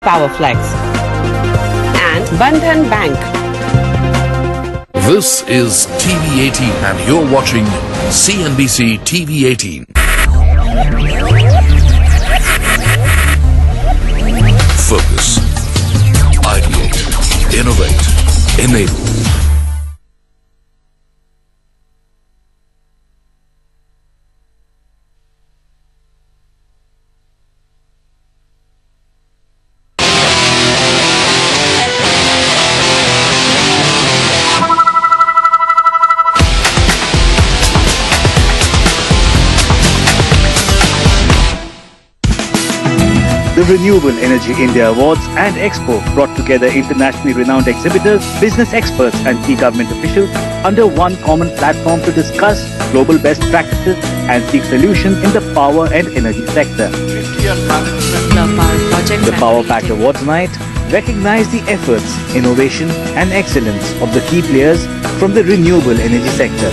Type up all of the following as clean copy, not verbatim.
Powerflex and Bandhan Bank. This is TV18 and you're watching CNBC TV18. Focus, ideate, innovate, enable. The Renewable Energy India Awards and Expo brought together internationally renowned exhibitors, business experts and key government officials under one common platform to discuss global best practices and seek solutions in the power and energy sector. The Power Pact Awards Night recognized the efforts, innovation and excellence of the key players from the renewable energy sector.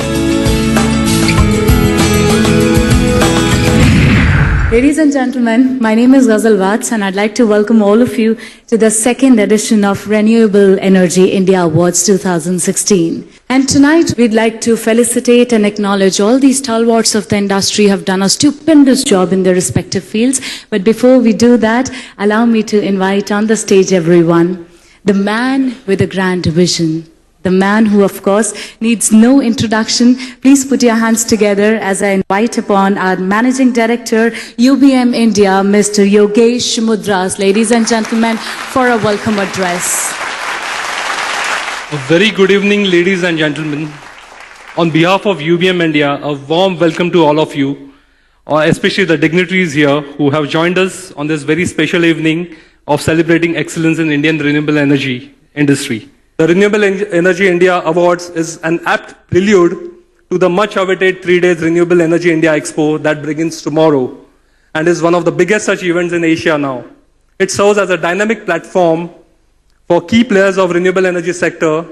Ladies and gentlemen, my name is Ghazal Vats and I'd like to welcome all of you to the second edition of Renewable Energy India Awards 2016. And tonight we'd like to felicitate and acknowledge all these stalwarts of the industry who have done a stupendous job in their respective fields. But before we do that, allow me to invite on the stage everyone, the man with a grand vision. The man who, of course, needs no introduction. Please put your hands together as I invite upon our Managing Director, UBM India, Mr. Yogesh Mudras, ladies and gentlemen, for a welcome address. A very good evening, ladies and gentlemen. On behalf of UBM India, a warm welcome to all of you, especially the dignitaries here who have joined us on this very special evening of celebrating excellence in Indian renewable energy industry. The Renewable Energy India Awards is an apt prelude to the much-awaited 3 days Renewable Energy India Expo that begins tomorrow and is one of the biggest such events in Asia now. It serves as a dynamic platform for key players of renewable energy sector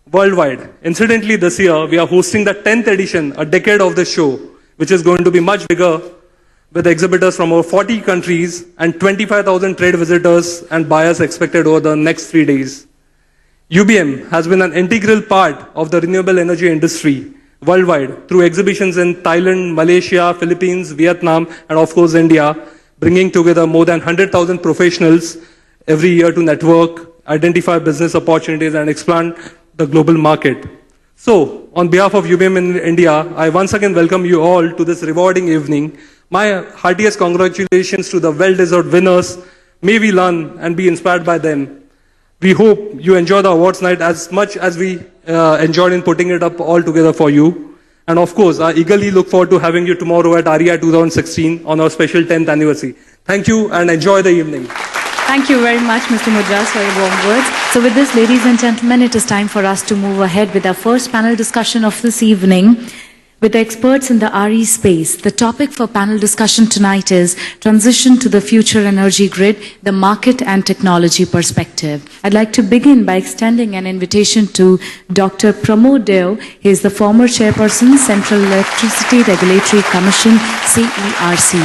worldwide. Incidentally, this year we are hosting the 10th edition, a decade of the show, which is going to be much bigger with exhibitors from over 40 countries and 25,000 trade visitors and buyers expected over the next 3 days. UBM has been an integral part of the renewable energy industry worldwide through exhibitions in Thailand, Malaysia, Philippines, Vietnam, and of course India, bringing together more than 100,000 professionals every year to network, identify business opportunities, and expand the global market. So, on behalf of UBM in India, I once again welcome you all to this rewarding evening. My heartiest congratulations to the well-deserved winners. May we learn and be inspired by them. We hope you enjoy the awards night as much as we enjoyed in putting it up all together for you. And of course, I eagerly look forward to having you tomorrow at ARIA 2016 on our special 10th anniversary. Thank you and enjoy the evening. Thank you very much, Mr. Mudras, for your warm words. So with this, ladies and gentlemen, it is time for us to move ahead with our first panel discussion of this evening. With the experts in the RE space, the topic for panel discussion tonight is Transition to the Future Energy Grid, the Market and Technology Perspective. I'd like to begin by extending an invitation to Dr. Pramod Deo. He is the former chairperson, Central Electricity Regulatory Commission, CERC.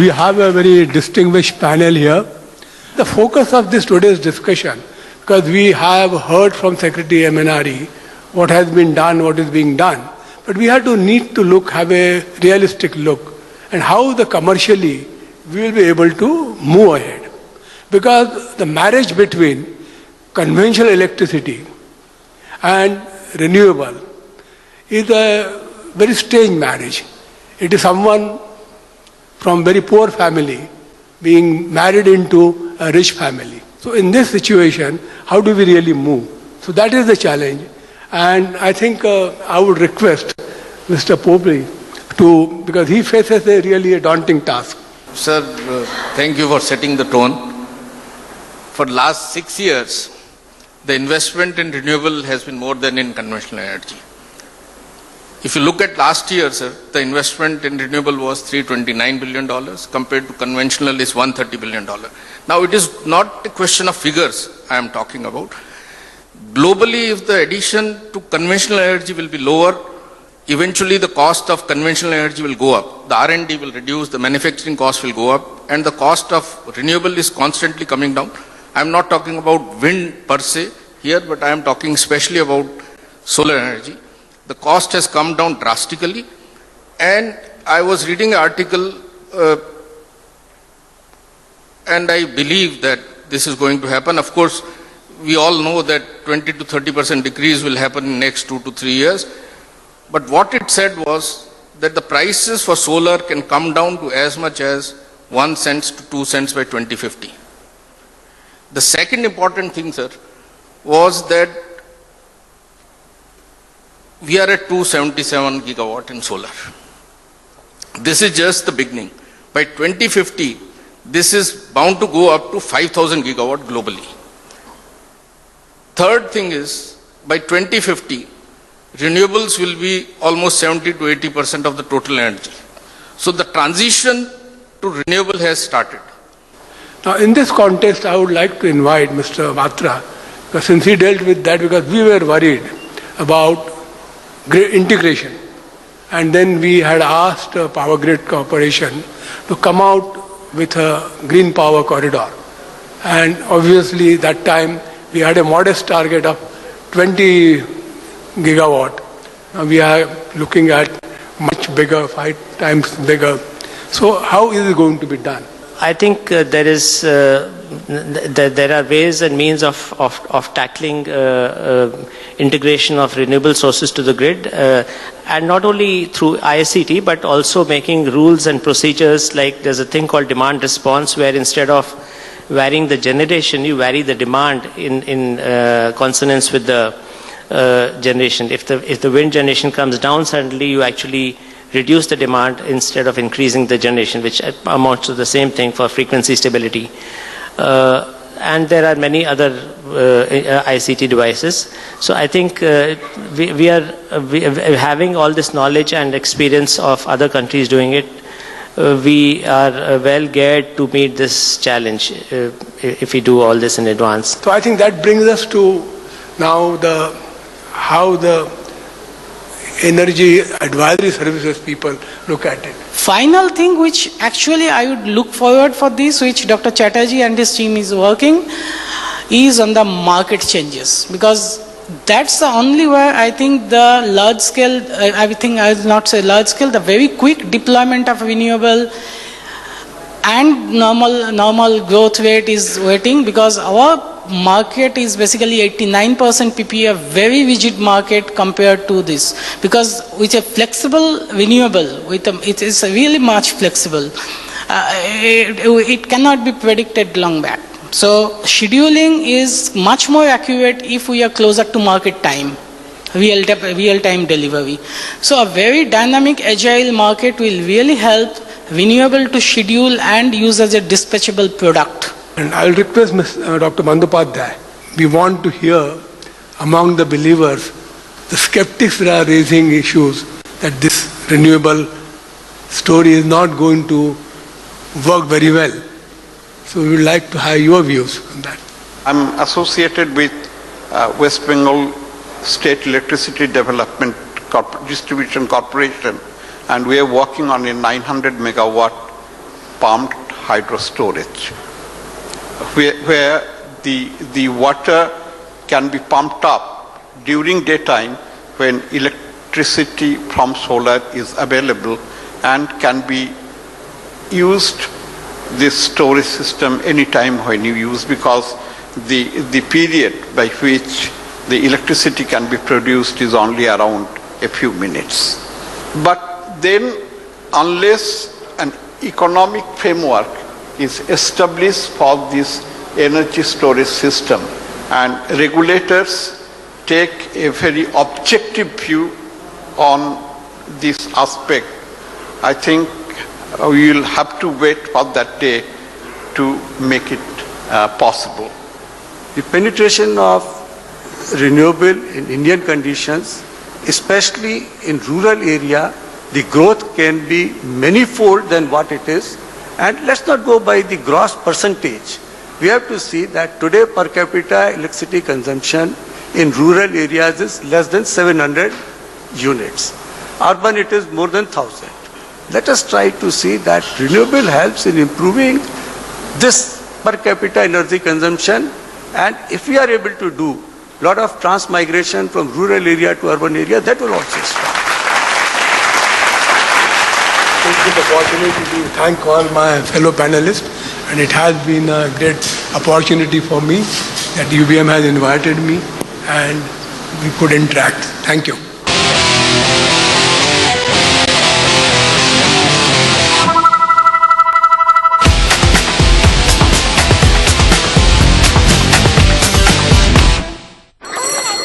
We have a very distinguished panel here. The focus of this today's discussion, because we have heard from Secretary MNRE, what has been done, what is being done. But we have to have a realistic look and how commercially we will be able to move ahead. Because the marriage between conventional electricity and renewable is a very strange marriage. It is someone from very poor family being married into a rich family. So in this situation, how do we really move? So that is the challenge. And I think I would request Mr. Popri because he faces really a daunting task. Sir, thank you for setting the tone. For the last 6 years, the investment in renewable has been more than in conventional energy. If you look at last year, sir, the investment in renewable was $329 billion compared to conventional is $130 billion. Now it is not a question of figures I am talking about. Globally, if the addition to conventional energy will be lower, eventually the cost of conventional energy will go up, the R&D will reduce, the manufacturing cost will go up, and the cost of renewable is constantly coming down. I am not talking about wind per se here, but I am talking especially about solar energy. The cost has come down drastically, and I was reading an article and I believe that this is going to happen. Of course, we all know that 20 to 30% decrease will happen in the next 2 to 3 years. But what it said was that the prices for solar can come down to as much as 1 cent to 2 cents by 2050. The second important thing, sir, was that we are at 277 gigawatt in solar. This is just the beginning. By 2050, this is bound to go up to 5,000 gigawatt globally. Third thing is, by 2050, renewables will be almost 70 to 80% of the total energy. So the transition to renewable has started. Now, in this context, I would like to invite Mr. Matra, because since he dealt with that, because we were worried about integration. And then we had asked Power Grid Corporation to come out with a green power corridor. And obviously, that time, we had a modest target of 20 gigawatt. Now we are looking at much bigger, 5 times bigger. So how is it going to be done? I think there are ways and means of tackling integration of renewable sources to the grid, and not only through ICT, but also making rules and procedures. Like there's a thing called demand response, where instead of varying the generation, you vary the demand in consonance with the generation. If the wind generation comes down suddenly, you actually reduce the demand instead of increasing the generation, which amounts to the same thing for frequency stability. And there are many other ICT devices. So I think we are having all this knowledge and experience of other countries doing it. We are well geared to meet this challenge if we do all this in advance. So I think that brings us to now how the energy advisory services people look at it. Final thing which actually I would look forward for this, which Dr. Chatterjee and his team is working, is on the market changes, because that's the only way I think the large scale, I will not say large scale, the very quick deployment of renewable and normal growth rate is waiting, because our market is basically 89% PPA, a very rigid market compared to this, because with a flexible renewable, it is really much flexible. It cannot be predicted long back. So scheduling is much more accurate if we are closer to market time, real-time delivery. So a very dynamic, agile market will really help renewable to schedule and use as a dispatchable product. And I'll request Dr. Bandhopadhyay. We want to hear among the believers, the skeptics that are raising issues that this renewable story is not going to work very well. So we would like to have your views on that. I'm associated with West Bengal State Electricity Development Distribution Corporation, and we are working on a 900 megawatt pumped hydro storage, where the water can be pumped up during daytime when electricity from solar is available, and can be used this storage system anytime when you use, because the period by which the electricity can be produced is only around a few minutes. But then, unless an economic framework is established for this energy storage system, and regulators take a very objective view on this aspect, I think we will have to wait for that day to make it possible. The penetration of renewable in Indian conditions, especially in rural area, the growth can be many-fold than what it is. And let's not go by the gross percentage. We have to see that today per capita electricity consumption in rural areas is less than 700 units. urban it is more than 1,000. Let us try to see that renewable helps in improving this per capita energy consumption, and if we are able to do a lot of transmigration from rural area to urban area, that will also stop. Take this opportunity to thank all my fellow panelists, and it has been a great opportunity for me that UBM has invited me and we could interact. Thank you.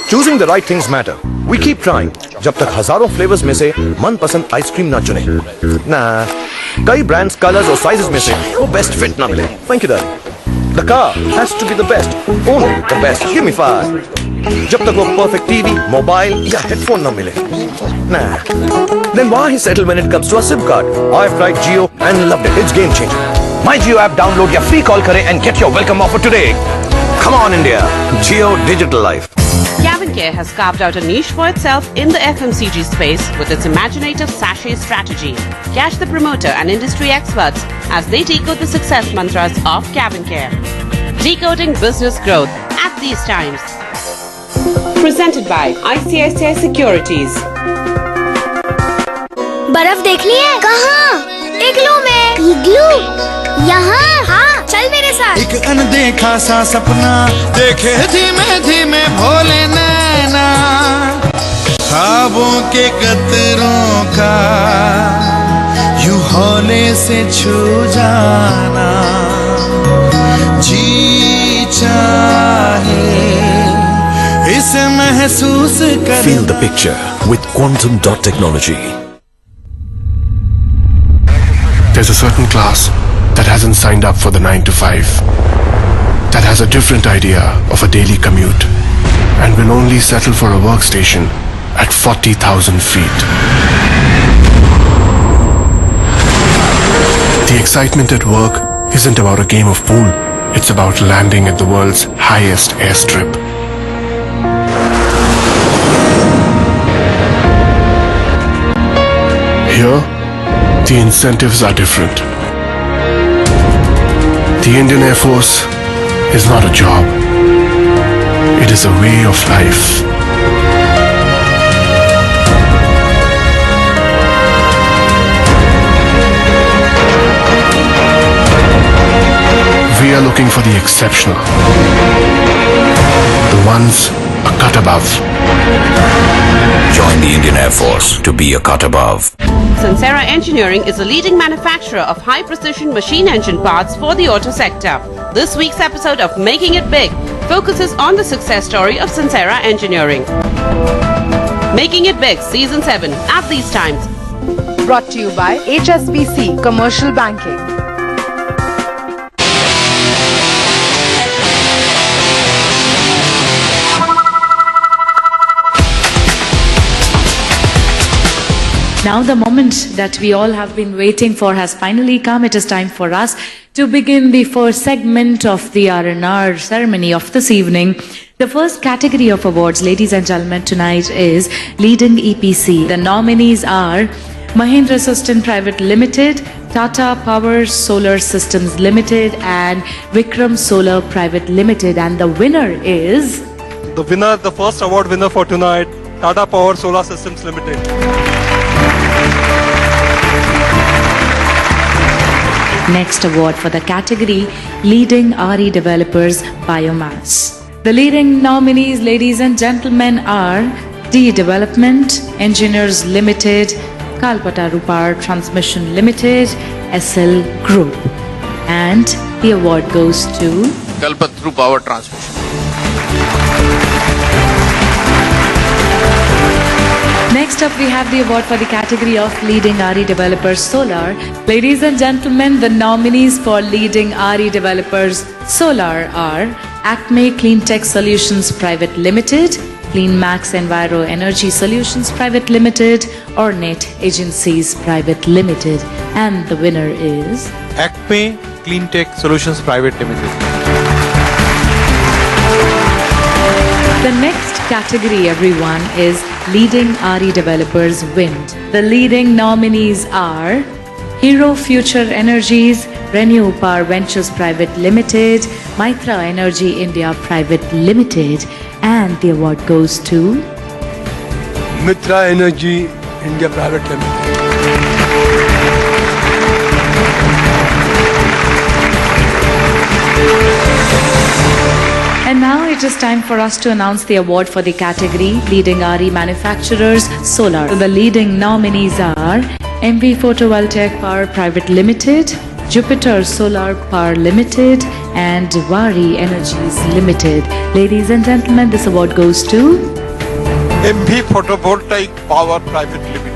Choosing the right things matter. We keep trying. जब तक हजारों flavours में से मनपसंद ice cream ना चुने ना कई ब्रांड्स कलर्स और साइजेस में से वो बेस्ट फिट ना मिले thank you that the car has to be the best only the best give me 5 जब तक वो परफेक्ट टीवी मोबाइल या हेडफोन ना मिले ना then why settle when it comes to a SIM card? I've tried Jio and loved it. It's game changer. My Jio app download या free call करें and get your welcome offer today. Come on India, Jio Digital Life. Care has carved out a niche for itself in the FMCG space with its imaginative sachet strategy. Catch the promoter and industry experts as they decode the success mantras of Care. Decoding business growth at these times. Presented by ICICI Securities. बर्फ देखनी है? कहाँ? इग्लू में। इग्लू? यहाँ? हाँ, चल मेरे साथ। एक अनदेखा सा सपना देखे धीमे धीमे भोले नैना, ख्वाबों के कतरों का यूं हौले से छू जाना, जी चाहे इसे महसूस कर। Feel the picture with quantum dot technology. There's a certain class that hasn't signed up for the 9 to 5, that has a different idea of a daily commute, and will only settle for a workstation at 40,000 feet. The excitement at work isn't about a game of pool, it's about landing at the world's highest airstrip. Here, the incentives are different. The Indian Air Force is not a job. It is a way of life. We are looking for the exceptional. The ones a cut above. Join the Indian Air Force to be a cut above. Sansera Engineering is a leading manufacturer of high-precision machine engine parts for the auto sector. This week's episode of Making It Big focuses on the success story of Sansera Engineering. Making It Big, Season 7, at these times. Brought to you by HSBC Commercial Banking. Now the moment that we all have been waiting for has finally come. It is time for us to begin the first segment of the R&R ceremony of this evening. The first category of awards, ladies and gentlemen, tonight is Leading EPC. The nominees are Mahindra System Private Limited, Tata Power Solar Systems Limited and Vikram Solar Private Limited. And the winner is... The first award winner for tonight, Tata Power Solar Systems Limited. Next award for the category Leading RE Developers Biomass. The leading nominees, ladies and gentlemen, are D Development Engineers Limited, Kalpataru Power Transmission Limited, SL Group. And the award goes to Kalpataru Power Transmission. Next up, we have the award for the category of Leading RE Developers Solar. Ladies and gentlemen, the nominees for Leading RE Developers Solar are Acme Clean Tech Solutions Private Limited, Clean Max Enviro Energy Solutions Private Limited, or Net Agencies Private Limited. And the winner is Acme Clean Tech Solutions Private Limited. The next category, everyone, is leading RE developers wind. The leading nominees are Hero Future Energies, Renew Power Ventures Private Limited, Maitra Energy India Private Limited, and the award goes to Mitra Energy India Private Limited. And now it is time for us to announce the award for the category Leading RE Manufacturers Solar. The leading nominees are MV Photovoltaic Power Private Limited, Jupiter Solar Power Limited, and Vari Energies Limited. Ladies and gentlemen, this award goes to MV Photovoltaic Power Private Limited.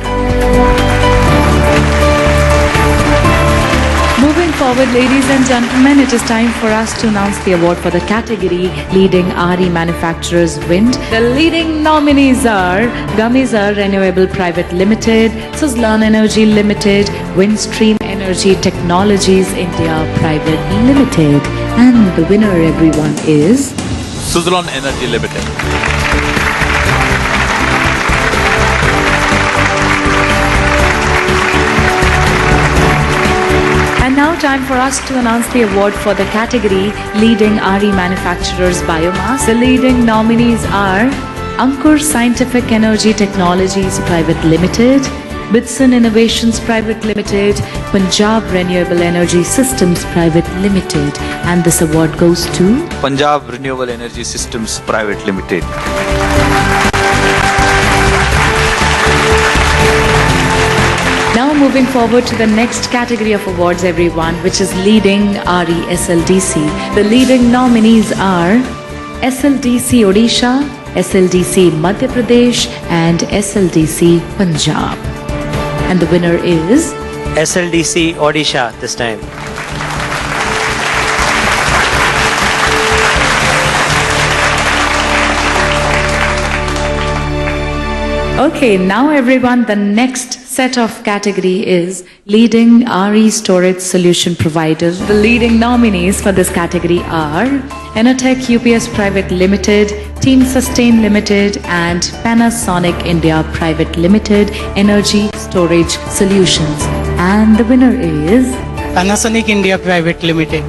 Moving forward, ladies and gentlemen, it is time for us to announce the award for the category Leading RE Manufacturers Wind. The leading nominees are Gamizar Renewable Private Limited, Suzlon Energy Limited, Windstream Energy Technologies India Private Limited. And the winner, everyone, is Suzlon Energy Limited. And now time for us to announce the award for the category Leading RE Manufacturers Biomass. The leading nominees are Ankur Scientific Energy Technologies Private Limited, Bitson Innovations Private Limited, Punjab Renewable Energy Systems Private Limited. And this award goes to Punjab Renewable Energy Systems Private Limited. Now moving forward to the next category of awards, everyone, which is Leading RE SLDC. The leading nominees are SLDC Odisha, SLDC Madhya Pradesh, and SLDC Punjab. And the winner is SLDC Odisha this time. Okay, now everyone, the next set of category is Leading RE Storage Solution Providers. The leading nominees for this category are Enotech UPS Private Limited, Team Sustain Limited, and Panasonic India Private Limited Energy Storage Solutions. And the winner is Panasonic India Private Limited.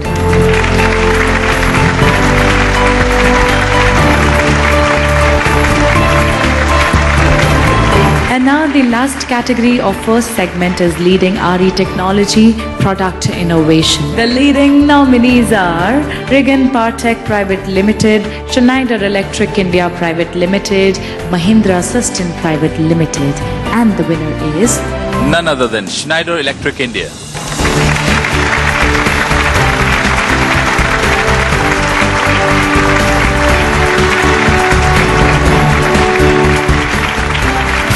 And now the last category of first segment is Leading RE Technology Product Innovation. The leading nominees are Regan Partech Private Limited, Schneider Electric India Private Limited, Mahindra System Private Limited. And the winner is None other than Schneider Electric India.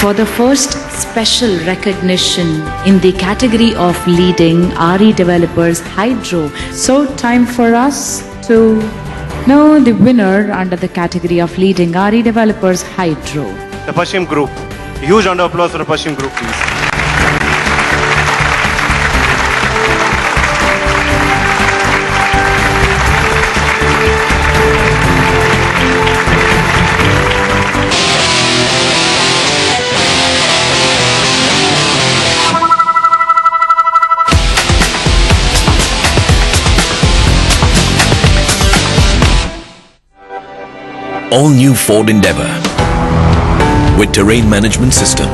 for the first special recognition in the category of Leading RE Developers Hydro. So time for us to know the winner under the category of Leading RE Developers Hydro. The Pashim Group. Huge round of applause for the Pashim Group, please. All new Ford Endeavour with terrain management system.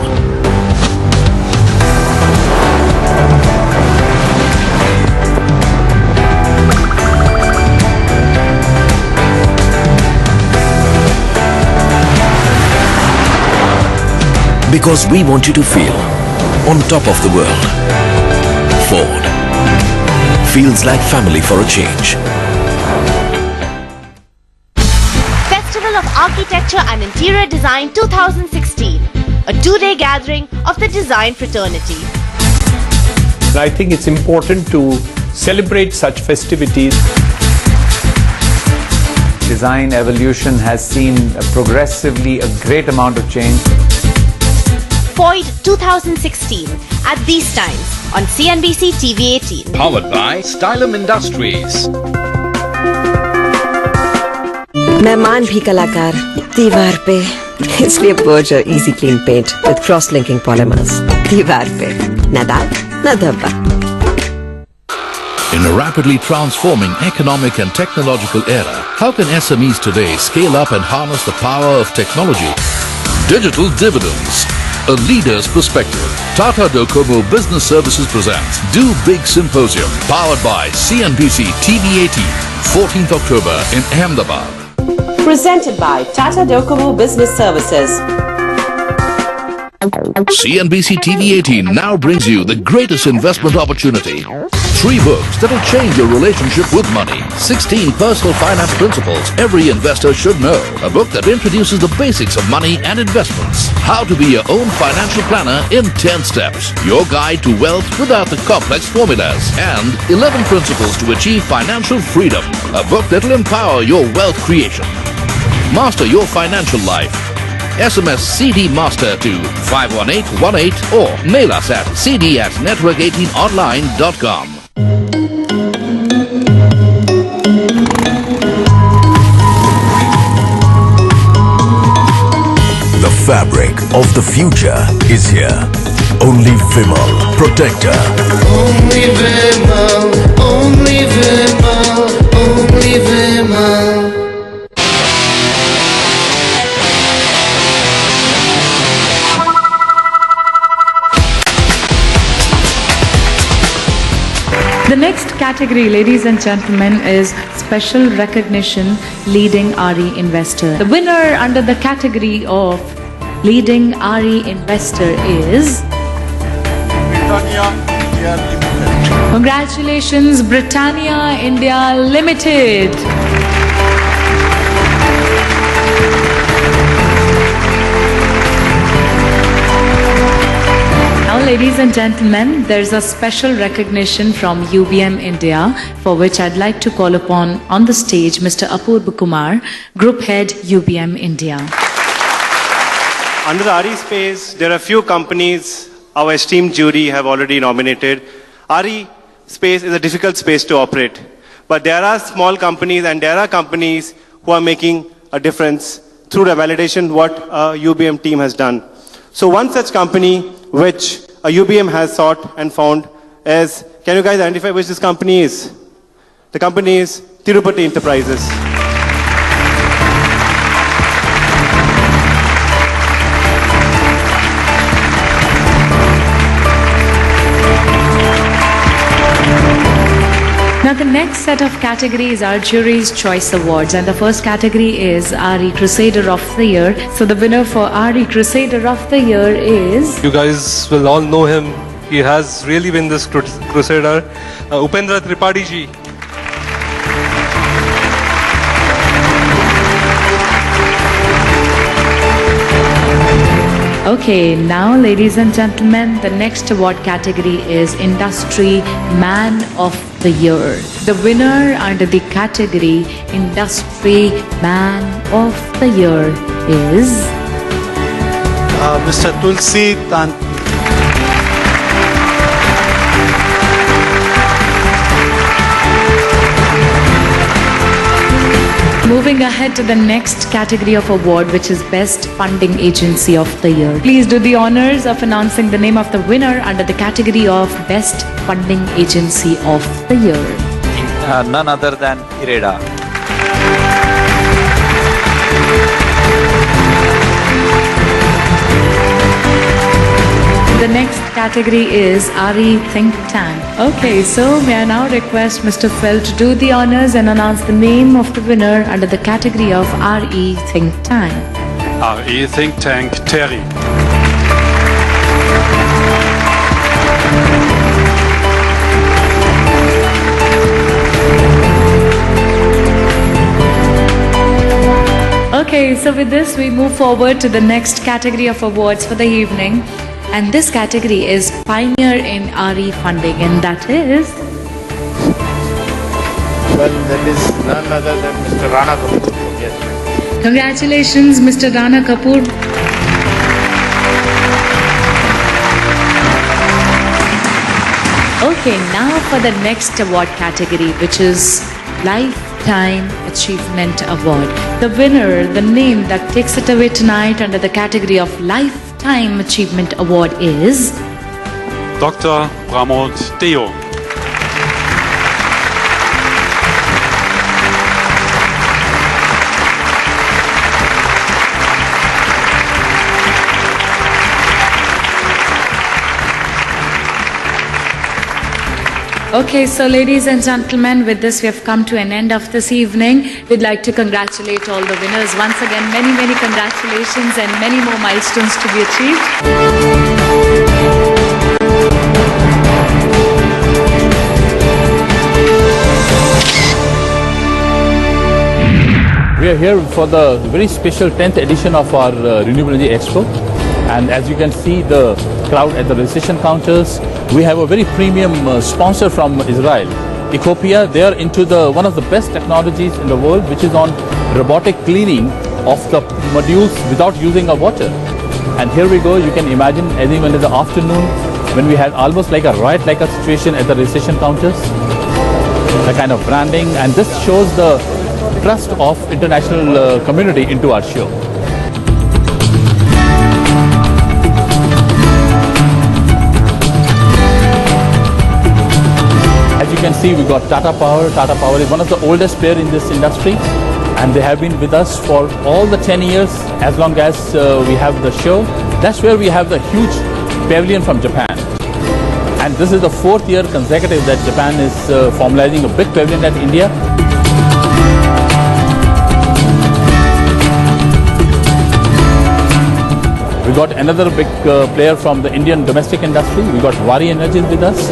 Because we want you to feel on top of the world. Ford feels like family for a change. Festival of Architecture and Interior Design 2016, a two-day gathering of the design fraternity. I think it's important to celebrate such festivities. Design evolution has seen progressively a great amount of change. FOID 2016 at these times on CNBC TV18. Powered by Stylum Industries. मेहमान भी कलाकार दीवार पे इसलिए Berger Easy Clean Paint with cross-linking polymers. दीवार पे न दाग न धब्बा. In a rapidly transforming economic and technological era, how can SMEs today scale up and harness the power of technology? Digital dividends. A leader's perspective. Tata Docomo Business Services presents Do Big Symposium, powered by CNBC TV18, 14th October in Ahmedabad. Presented by Tata Docomo Business Services. CNBC TV18 now brings you the greatest investment opportunity. 3 books that will change your relationship with money. 16 personal finance principles every investor should know. A book that introduces the basics of money and investments. How to be your own financial planner in 10 steps. Your guide to wealth without the complex formulas. And 11 principles to achieve financial freedom. A book that will empower your wealth creation. Master your financial life. SMS CD Master to 51818 or mail us at cd@network18online.com. The fabric of the future is here. Only Vimal Protector. Only Vimal, only Vimal, only Vimal. The next category, ladies and gentlemen, is Special Recognition Leading RE Investor. The winner under the category of Leading RE Investor is... Britannia India Limited. Congratulations, Britannia India Limited. Now, ladies and gentlemen, there's a special recognition from UBM India, for which I'd like to call upon on the stage Mr. Apurva Kumar, Group Head, UBM India. Under the RE space, there are few companies our esteemed jury have already nominated. RE space is a difficult space to operate. But there are small companies and there are companies who are making a difference through the validation what a UBM team has done. So one such company which a UBM has sought and found is, can you guys identify which this company is? The company is Tirupati Enterprises. Now, the next set of categories are Jury's Choice Awards, and the first category is RE Crusader of the Year. So the winner for RE Crusader of the Year is... You guys will all know him. He has really been this crusader. Upendra Tripathi ji. Okay, now ladies and gentlemen, the next award category is Industry Man of the Year. The winner under the category Industry Man of the Year is... Mr. Tulsi Tanti. Moving ahead to the next category of award, which is Best Funding Agency of the Year. Please do the honors of announcing the name of the winner under the category of Best Funding Agency of the Year. None other than IREDA. The next category is RE Think Tank. Okay, so may I now request Mr. Phil to do the honors and announce the name of the winner under the category of RE Think Tank. RE Think Tank, Terry. Okay, so with this we move forward to the next category of awards for the evening. And this category is Pioneer in RE Funding, and that is... Well, that is none other than Mr. Rana Kapoor from Yes Bank. Congratulations, Mr. Rana Kapoor. Okay, now for the next award category, which is Life Lifetime Achievement Award. The winner, the name that takes it away tonight under the category of Lifetime Achievement Award is Dr. Pramod Deo. Okay, so ladies and gentlemen, with this we have come to an end of this evening. We'd like to congratulate all the winners. Once again, many, many congratulations and many more milestones to be achieved. We are here for the very special 10th edition of our Renewable Energy Expo. And as you can see the crowd at the registration counters, we have a very premium sponsor from Israel, Ecopia. They are into one of the best technologies in the world, which is on robotic cleaning of the modules without using of water. And here we go, you can imagine, even in the afternoon, when we had almost like a riot-like a situation at the registration counters, the kind of branding, and this shows the trust of international community into our show. As you can see, we got Tata Power. Tata Power is one of the oldest players in this industry, and they have been with us for all the 10 years, as long as we have the show. That's where we have the huge pavilion from Japan. And this is the 4th year consecutive that Japan is formalizing a big pavilion at India. We got another big player from the Indian domestic industry. We got Wari Energy with us.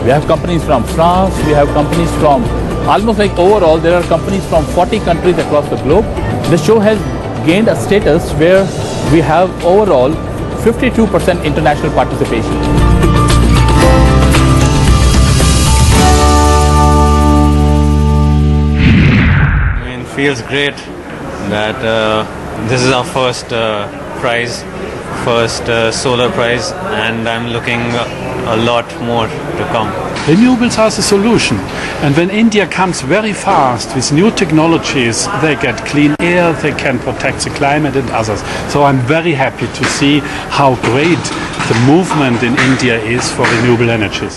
We have companies from France, we have companies from almost like overall there are companies from 40 countries across the globe. The show has gained a status where we have overall 52% international participation. I mean, it feels great that this is our first prize, first solar prize, and I'm looking a lot more to come. Renewables are the solution, and when India comes very fast with new technologies, they get clean air, they can protect the climate and others. So I'm very happy to see how great the movement in India is for renewable energies.